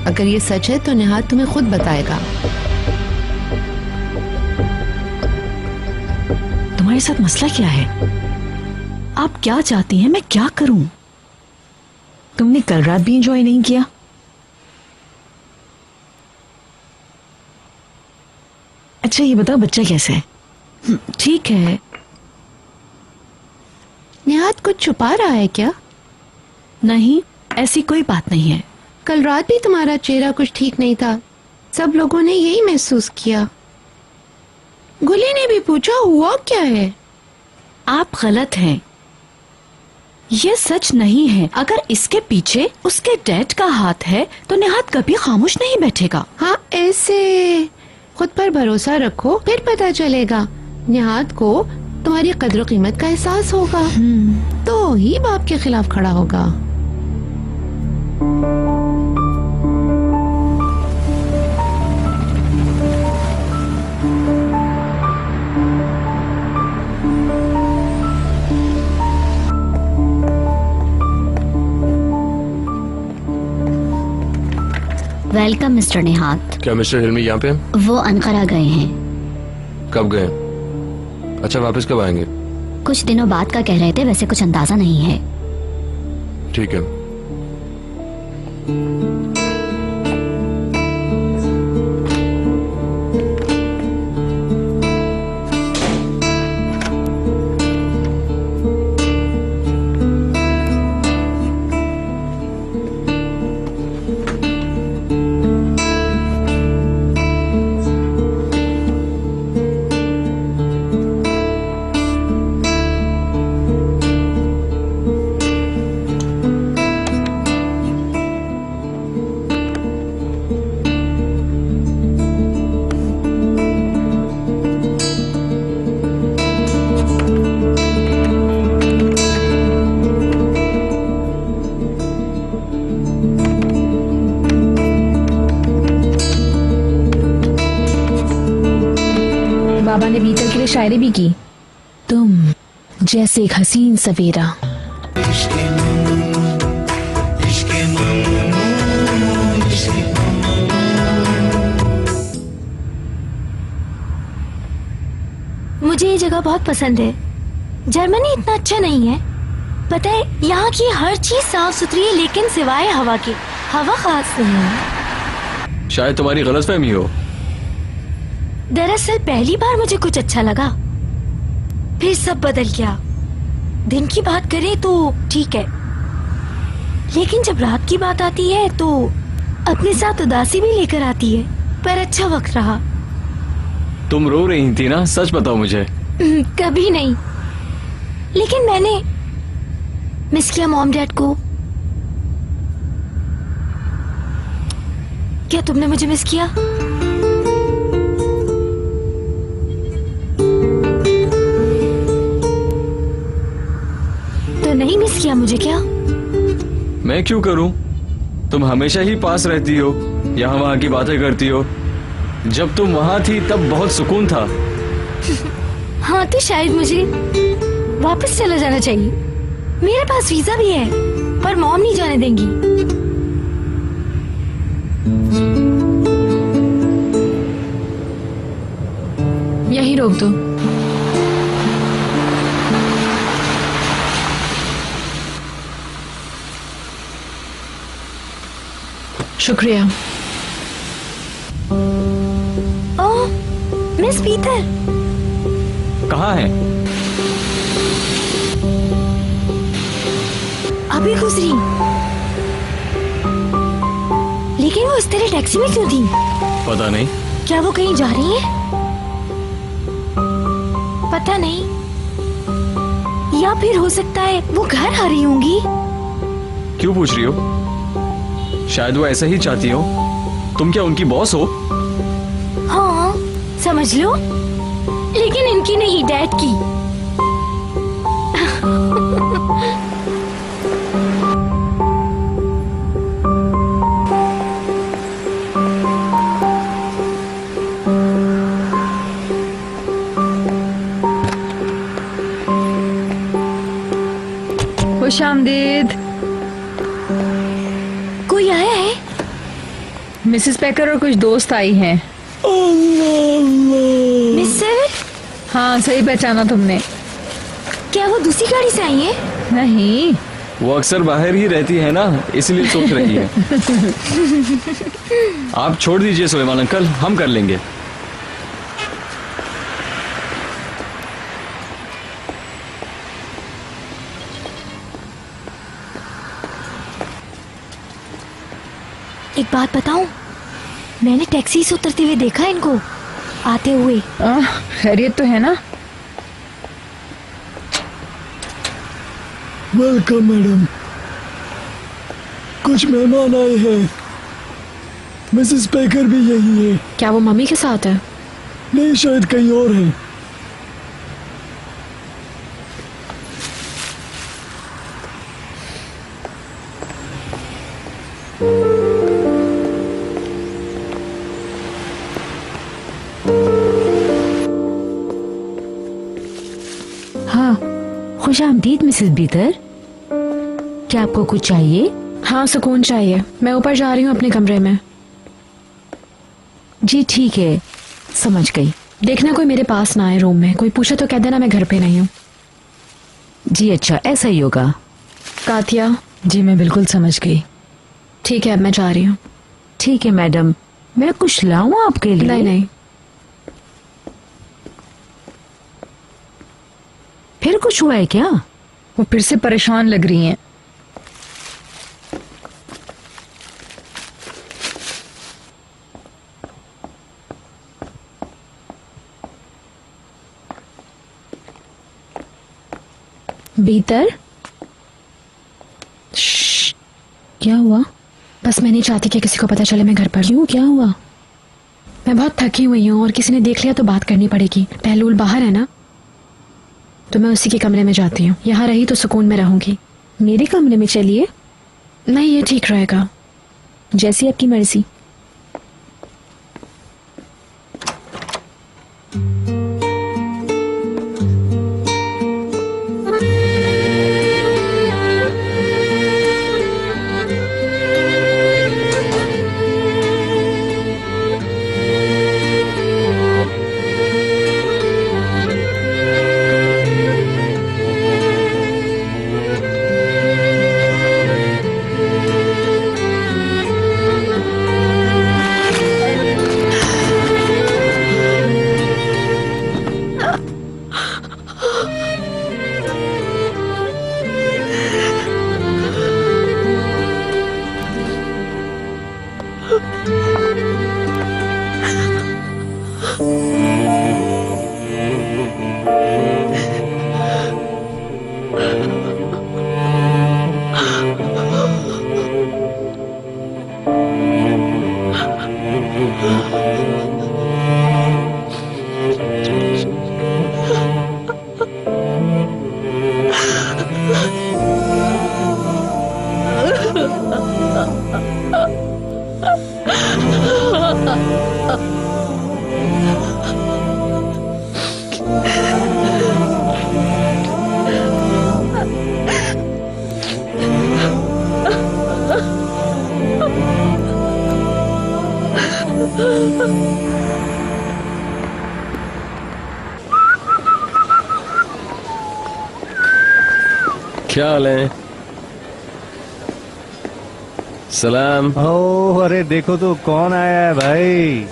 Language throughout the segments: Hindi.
अगर ये सच है तो निहाद तुम्हें खुद बताएगा। तुम्हारे साथ मसला क्या है? आप क्या चाहती हैं? मैं क्या करूं? तुमने कल रात भी एंजॉय नहीं किया। अच्छा ये बताओ बच्चा कैसा है? ठीक है। निहाद कुछ छुपा रहा है क्या? नहीं, ऐसी कोई बात नहीं है। कल रात भी तुम्हारा चेहरा कुछ ठीक नहीं था, सब लोगों ने यही महसूस किया। गुली ने भी पूछा हुआ क्या है। आप गलत हैं, ये सच नहीं है। अगर इसके पीछे उसके डैड का हाथ है तो निहाद कभी खामोश नहीं बैठेगा। हाँ ऐसे खुद पर भरोसा रखो, फिर पता चलेगा। निहाद को तुम्हारी कद्र कीमत का एहसास होगा तो ही बाप के खिलाफ खड़ा होगा। Welcome mister Nihad. क्या मिस्टर हिलमी यहाँ पे हैं? वो अनकरा गए हैं। कब गए? अच्छा वापस कब आएंगे? कुछ दिनों बाद का कह रहे थे, वैसे कुछ अंदाजा नहीं है। ठीक है। बाबा ने बीतल के लिए शायरी भी की। तुम जैसे एक हसीन सवेरा। मुझे ये जगह बहुत पसंद है। जर्मनी इतना अच्छा नहीं है, पता है यहाँ की हर चीज साफ सुथरी है, लेकिन सिवाय हवा के। हवा खास नहीं है। शायद तुम्हारी गलतफहमी हो। दरअसल पहली बार मुझे कुछ अच्छा लगा, फिर सब बदल गया। दिन की बात करें तो ठीक है, लेकिन जब रात की बात आती है तो अपने साथ उदासी भी लेकर आती है। पर अच्छा वक्त रहा। तुम रो रही थी ना, सच बताओ मुझे। कभी नहीं, लेकिन मैंने मिस किया मॉम डैड को। क्या तुमने मुझे मिस किया? तो नहीं मिस किया मुझे क्या? मैं क्यों करूं? तुम हमेशा ही पास रहती हो, यहाँ वहाँ की बातें करती हो। जब तुम वहाँ थी तब बहुत सुकून था। हाँ तो शायद मुझे वापस चला जाना चाहिए। मेरे पास वीजा भी है, पर मॉम नहीं जाने देंगी। यही रोक दो। शुक्रिया। ओह, मिस पीटर। कहाँ है? अभी गुजरी, लेकिन वो इस तरह टैक्सी में क्यों थी? पता नहीं। क्या वो कहीं जा रही है? पता नहीं, या फिर हो सकता है वो घर आ रही होंगी। क्यों पूछ रही हो? शायद वो ऐसा ही चाहती हो। तुम क्या उनकी बॉस हो? हाँ समझ लो, लेकिन इनकी नहीं, डैड की। खुश आमदीद। कोई आया है? मिसेस पेकर और कुछ दोस्त आई हैं। मिस्टर, हाँ सही पहचाना तुमने। क्या वो दूसरी गाड़ी से आई है? नहीं, वो अक्सर बाहर ही रहती है ना, इसलिए सोच रही है। आप छोड़ दीजिए सुलेमान अंकल, हम कर लेंगे। एक बात बताऊं, मैंने टैक्सी से उतरते हुए देखा इनको आते हुए। खैरियत तो है ना? वेलकम मैडम, कुछ मेहमान आए हैं। मिसेस पेकर भी यही है। क्या वो मम्मी के साथ है? नहीं, शायद कहीं और है। हाँ, खुश आमदीद मिसेस बीतर। क्या आपको कुछ चाहिए? हाँ, सुकून चाहिए। मैं ऊपर जा रही हूँ अपने कमरे में। जी ठीक है, समझ गई। देखना कोई मेरे पास ना आए रूम में। कोई पूछे तो कह देना मैं घर पे नहीं हूँ। जी अच्छा, ऐसा ही होगा। कातिया, जी मैं बिल्कुल समझ गई। ठीक है, अब मैं जा रही हूँ। ठीक है मैडम, मैं कुछ लाऊं आपके लिए? नहीं नहीं। फिर कुछ हुआ है क्या? वो फिर से परेशान लग रही हैं। भीतर क्या हुआ? बस मैं नहीं चाहती कि किसी को पता चले मैं घर पर। क्यों, क्या हुआ? मैं बहुत थकी हुई हूँ और किसी ने देख लिया तो बात करनी पड़ेगी। पहलूल बाहर है ना, तो मैं उसी के कमरे में जाती हूँ। यहाँ रही तो सुकून में रहूंगी। मेरे कमरे में चलिए। नहीं, ये ठीक रहेगा। जैसी आपकी मर्जी। क्या हाल है? सलाम। ओ अरे देखो तो कौन आया है भाई।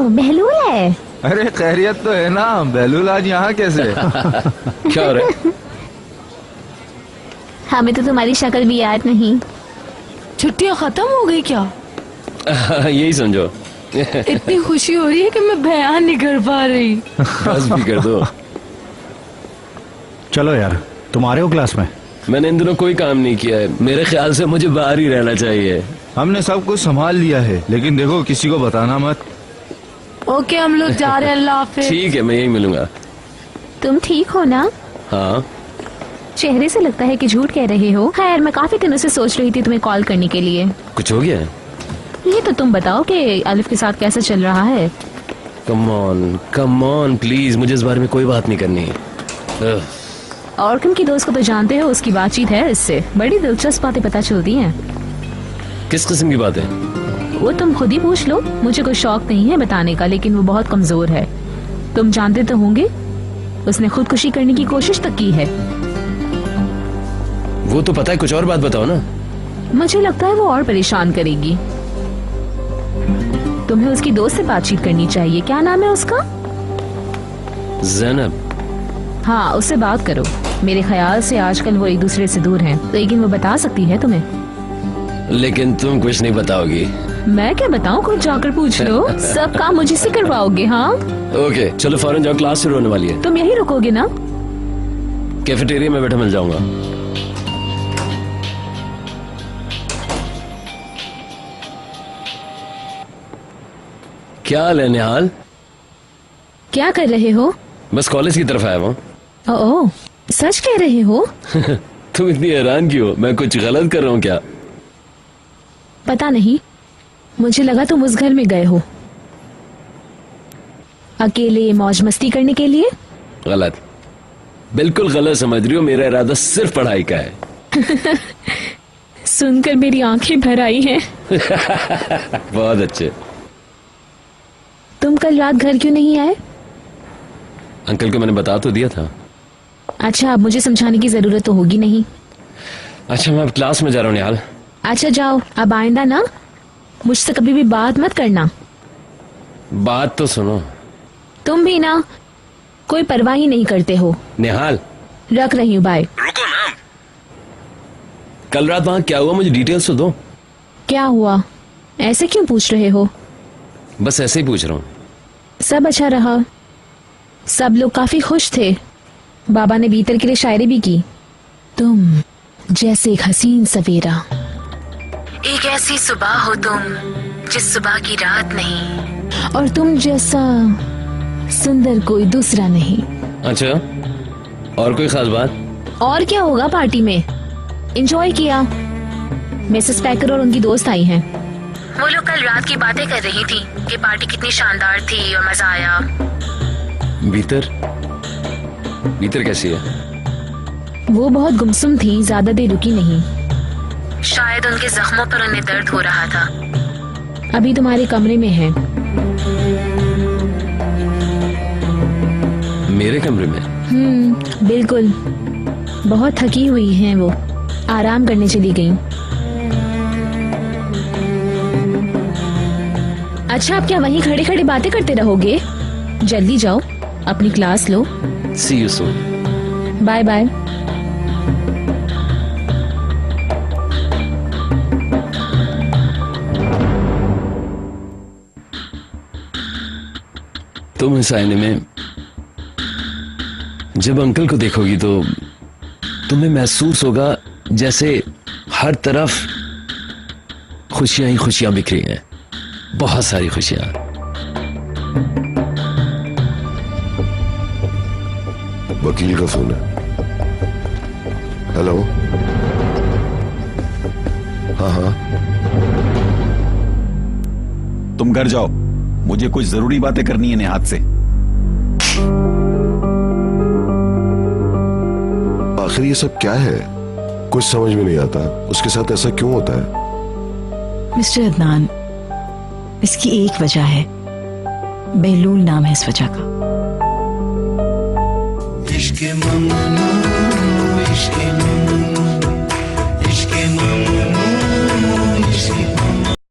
बहलूल है। अरे खैरियत तो है ना? बहलूल आज यहाँ कैसे? क्या हो रहा है? हमें तो तुम्हारी शक्ल भी याद नहीं। छुट्टियां खत्म हो गई क्या? यही समझो। इतनी खुशी हो रही है कि मैं बयान नहीं कर पा रही। बस भी कर दो। चलो यार, तुम आ रहे हो क्लास में? मैंने इन दिनों कोई काम नहीं किया है। मेरे ख्याल से मुझे बाहर ही रहना चाहिए। हमने सब कुछ संभाल लिया है, लेकिन देखो किसी को बताना मत। ओके, हम लोग जा रहे हैं। अल्लाह हाफिज। ठीक है, मैं यही मिलूंगा। तुम ठीक हो ना? हाँ। चेहरे से लगता है कि झूठ कह रहे हो। खैर, मैं काफी दिनों से सोच रही थी तुम्हें कॉल करने के लिए। कुछ हो गया है? ये तो तुम बताओ कि अलिफ के साथ कैसा चल रहा है। कम ऑन प्लीज, मुझे इस बारे में कोई बात नहीं करनी। ऑर्कन की दोस्त को तो जानते हो, उसकी बातचीत है इससे बड़ी दिलचस्प बातें पता चलती हैं। किस किस्म की बात है? वो तुम खुद ही पूछ लो, मुझे कोई शौक नहीं है बताने का, लेकिन वो बहुत कमजोर है। तुम जानते तो होंगे, उसने खुदकुशी करने की कोशिश तक की है। वो तो पता है, कुछ और बात बताओ ना। मुझे लगता है वो और परेशान करेगी। तुम्हें उसकी दोस्त से बातचीत करनी चाहिए। क्या नाम है उसका? ज़ैनब। हाँ, उससे बात करो। मेरे ख्याल से आजकल वो एक दूसरे से दूर हैं, लेकिन वो बता सकती है तुम्हें। लेकिन तुम कुछ नहीं बताओगी। मैं क्या बताऊँ, खुद जाकर पूछ लो। सब काम मुझे से करवाओगे? हाँ ओके, चलो फौरन जाओ, क्लास शुरू होने वाली है। तुम यही रुकोगे ना? कैफेटेरिया में बैठा मिल जाऊंगा। क्या हाल है निहाल? क्या कर रहे हो? बस कॉलेज की तरफ आया हूँ। ओह, सच कह रहे हो? तुम इतनी हैरान क्यों? मैं कुछ गलत कर रहा हूँ क्या? पता नहीं, मुझे लगा तुम उस घर में गए हो अकेले मौज मस्ती करने के लिए। गलत, बिल्कुल गलत समझ रही हो। मेरा इरादा सिर्फ पढ़ाई का है। सुनकर मेरी आंखें भर आई हैं। बहुत अच्छे। तुम कल रात घर क्यों नहीं आए? अंकल को मैंने बता तो दिया था। अच्छा, अब मुझे समझाने की जरूरत तो होगी नहीं। अच्छा, मैं अब क्लास में जा रहा हूँ निहाल। अच्छा जाओ, अब आइंदा ना मुझसे कभी भी बात मत करना। बात तो सुनो। तुम भी ना कोई परवाह ही नहीं करते हो। निहाल, रख रही हूँ, बाय। रुको ना। कल रात वहां क्या हुआ, मुझे डिटेल्स तो दो। क्या हुआ? ऐसे क्यों पूछ रहे हो? बस ऐसे ही पूछ रहा हूँ। सब अच्छा रहा, सब लोग काफी खुश थे। बाबा ने बीतर के लिए शायरी भी की। तुम जैसे एक हसीन सवेरा, एक ऐसी सुबह हो तुम जिस सुबह की रात नहीं, और तुम जैसा सुंदर कोई दूसरा नहीं। अच्छा, और कोई खास बात? और क्या होगा, पार्टी में एंजॉय किया। मिसेस पैकर और उनकी दोस्त आई हैं। वो लोग कल रात की बातें कर रही थी कि पार्टी कितनी शानदार थी और मजा आया। बीतर कैसी है? वो बहुत गुमसुम थी, ज्यादा देर रुकी नहीं। शायद उनके जख्मों पर उन्हें दर्द हो रहा था। अभी तुम्हारे कमरे में है। मेरे कमरे में? बिल्कुल। बहुत थकी हुई हैं वो, आराम करने चली गईं। अच्छा, आप क्या वहीं खड़े खड़े बातें करते रहोगे? जल्दी जाओ, अपनी क्लास लो। See you soon. Bye bye. तुम इस आईने में जब अंकल को देखोगी तो तुम्हें महसूस होगा जैसे हर तरफ खुशियां ही खुशियां बिखरी हैं, बहुत सारी खुशियां। वकील का फोन है। हेलो। हाँ हाँ, तुम घर जाओ, मुझे कुछ जरूरी बातें करनी है निहाद से। आखिर ये सब क्या है? कुछ समझ में नहीं आता। उसके साथ ऐसा क्यों होता है? मिस्टर अदनान, इसकी एक वजह है, बेलूल नाम है इस वजह का। इश्क़ ममनू, इश्क़ ममनू, इश्क़ ममनू।